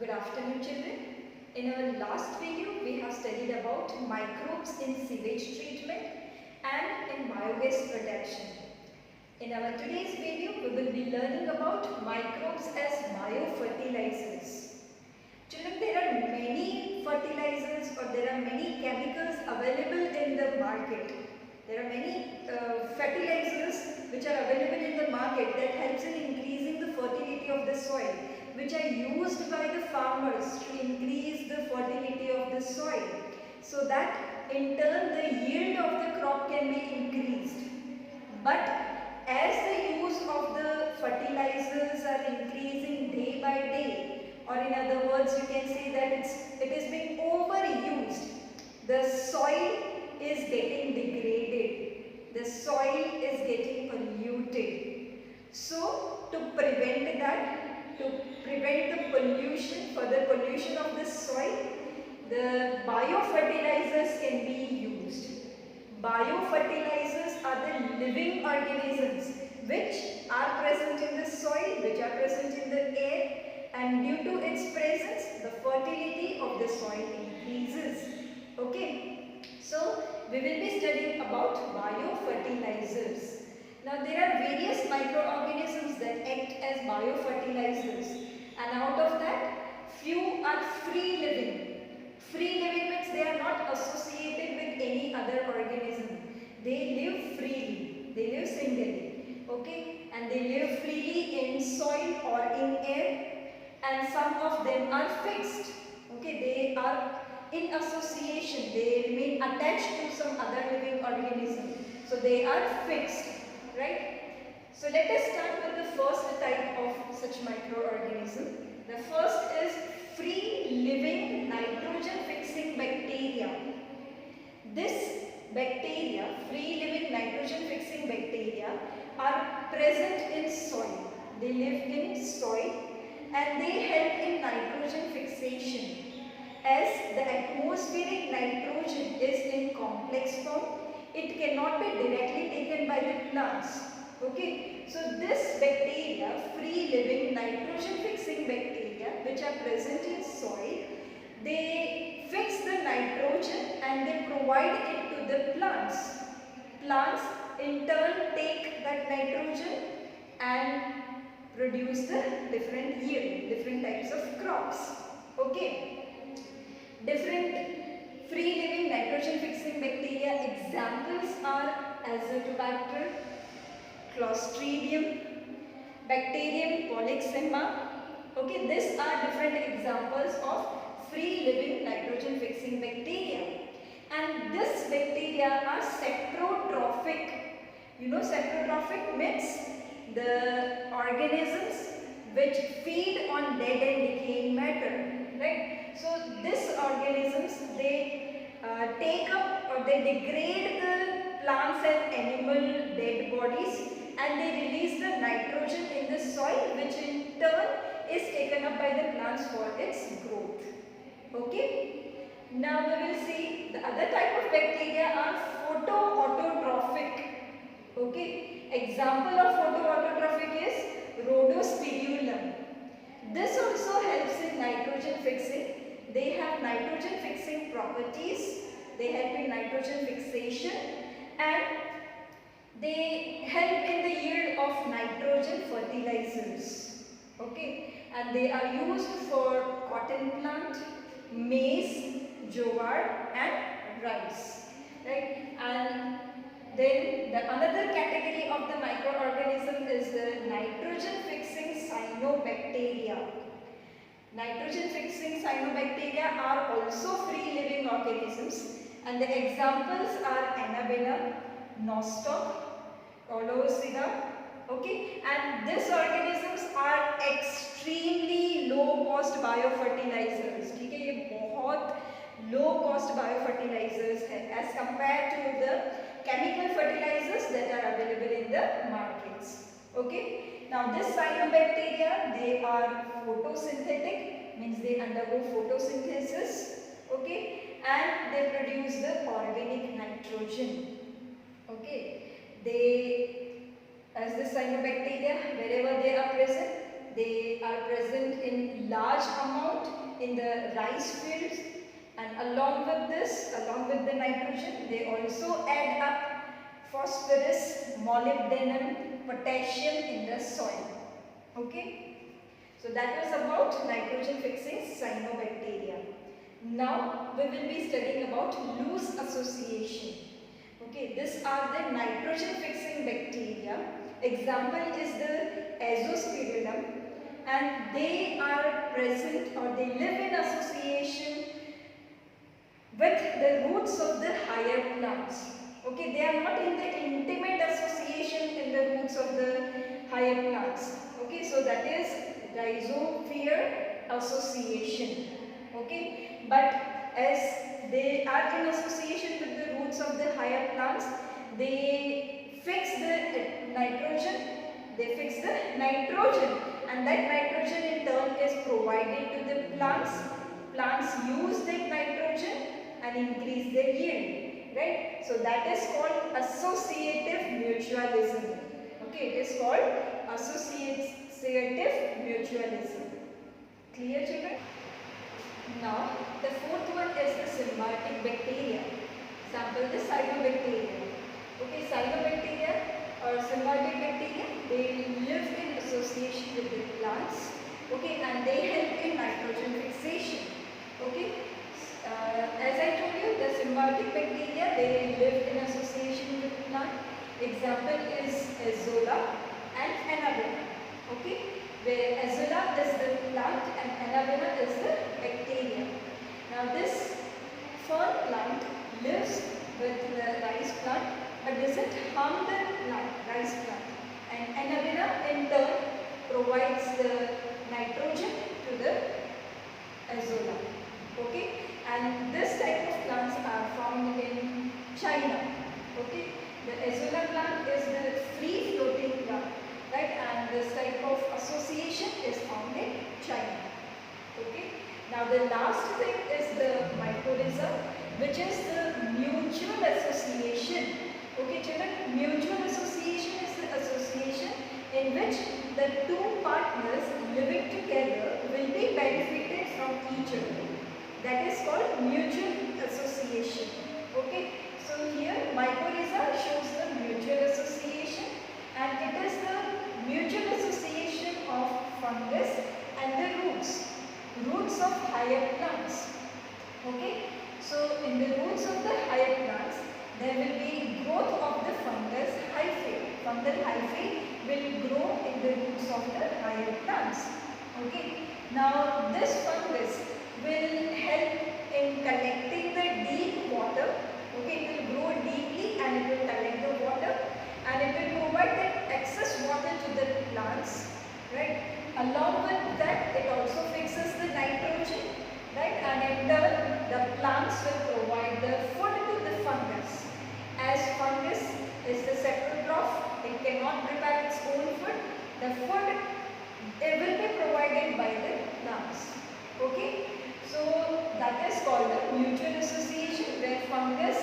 Good afternoon, children. In our last video, we have studied about microbes in sewage treatment and in biogas production. In our today's video, we will be learning about microbes as biofertilizers. Children, there are many fertilizers or there are many chemicals available in the market. There are many fertilizers which are available in the market that helps in increasing the fertility of the soil, which are used by the farmers to increase the fertility of the soil, so that in turn the yield of the crop can be increased. But as the use of the fertilizers are increasing day by day, or in other words you can say that it is being overused, the soil is getting degraded, the soil is getting polluted. So to prevent that, to prevent the pollution, further pollution of the soil, the biofertilizers can be used. Biofertilizers are the living organisms which are present in the soil, which are present in the air, and due to its presence, the fertility of the soil increases. Okay. So, we will be studying about biofertilizers. Now, there are various microorganisms that act as biofertilizers, and out of that, few are free living. Free living means they are not associated with any other organism. They live freely, they live singly, okay, and they live freely in soil or in air, and some of them are fixed, okay, they are in association, they remain attached to some other living organism, so they are fixed, right? So let us start with the first type of such microorganism. The first is free living nitrogen fixing bacteria. This bacteria, free living nitrogen fixing bacteria, are present in soil. They live in soil and they help in nitrogen fixation. As the atmospheric nitrogen is in complex form, it cannot be directly taken by the plants. Okay, so this bacteria, free living nitrogen fixing bacteria which are present in soil, they fix the nitrogen and they provide it to the plants. Plants in turn take that nitrogen and produce the different yield, different types of crops. Okay. Different free living nitrogen fixing bacteria examples are Azotobacter, Clostridium, Bacterium polyxema. Okay, these are different examples of free living nitrogen fixing bacteria. And this bacteria are saprotrophic. You know, saprotrophic means the organisms which feed on dead and decaying matter, right? So these organisms, they take up or they degrade the plants and animal dead bodies, and they release the nitrogen in the soil, which in turn is taken up by the plants for its growth. Okay. Now we will see the other type of bacteria are photoautotrophic. Okay. Example of photoautotrophic is Rhodospirillum. This also helps in nitrogen fixing. They have nitrogen fixing properties. They help in nitrogen fixation and they help in the yield of nitrogen fertilizers. Okay, and they are used for cotton plant, maize, jowar and rice. Right? And then the another category of the microorganism is the nitrogen fixing cyanobacteria. Nitrogen fixing cyanobacteria are also free living organisms, and the examples are Anabaena, Nostoc, Olosida. Okay, and these organisms are extremely low cost biofertilizers. ठीक है, ये बहुत low cost biofertilizers हैं as compared to the chemical fertilizers that are available in the markets. Okay, now this cyanobacteria, they are photosynthetic, means they undergo photosynthesis. Okay, and they produce the organic nitrogen. Okay, they, as the cyanobacteria, wherever they are present, They are present in large amount in the rice fields, and along with the nitrogen, they also add up phosphorus, molybdenum, potassium in the soil. Okay. So that was about nitrogen fixing cyanobacteria. Now we will be studying about loose association. Okay, these are the nitrogen fixing bacteria. Example is the Associative, and they are present or they live in association with the roots of the higher plants. Okay, they are not in the intimate association in the roots of the higher plants. Okay, so that is rhizosphere association. Okay, but as they are in association with the roots of the higher plants, they fix the nitrogen, and that nitrogen in turn is provided to the plants. Plants use that nitrogen and increase their yield, right? So that is called associative mutualism. Okay, it is called associative mutualism. Clear, children? Now, the fourth one is the symbiotic bacteria. Sample the cyanobacteria. Okay, cyanobacteria or symbiotic bacteria, they live in association with the plants. Okay, and they help in nitrogen fixation. Okay, as I told you, the symbiotic bacteria, they live in association with the plant. Example is Azolla and Anabaena. Okay, where Azolla is the plant and Anabaena is the bacteria. Now this fern plant lives with the rice plant but doesn't harm the rice plant, and Anabaena in turn provides the nitrogen to the Azolla. Okay, and this type of plants are found in China. Okay, the Azolla plant is the free floating plant, right, and this type of association is found in China. Okay, now the last thing is the mycorrhiza, which is the mutual association. Okay, children, mutual association is the association in which the two partners living together will be benefited from each other. That is called mutual association. Okay, so here mycorrhiza shows the mutual association, and it is the mutual association of fungus and the roots of higher plants. Okay, so in the roots of the higher plants, there will be growth of the fungus hyphae. Fungal hyphae will grow in the roots of the higher plants. Okay, now this fungus will help in collecting the deep water. Okay, it will grow deeply and it will collect the water, and it will provide the excess water to the plants, right? Along with that, it also fixes the nitrogen, right? And in turn, the plants will provide the food to the fungus. As fungus is the saprotroph, it cannot prepare its own food. The food, it will be provided by the plants. Okay, so that is called a mutual association, where fungus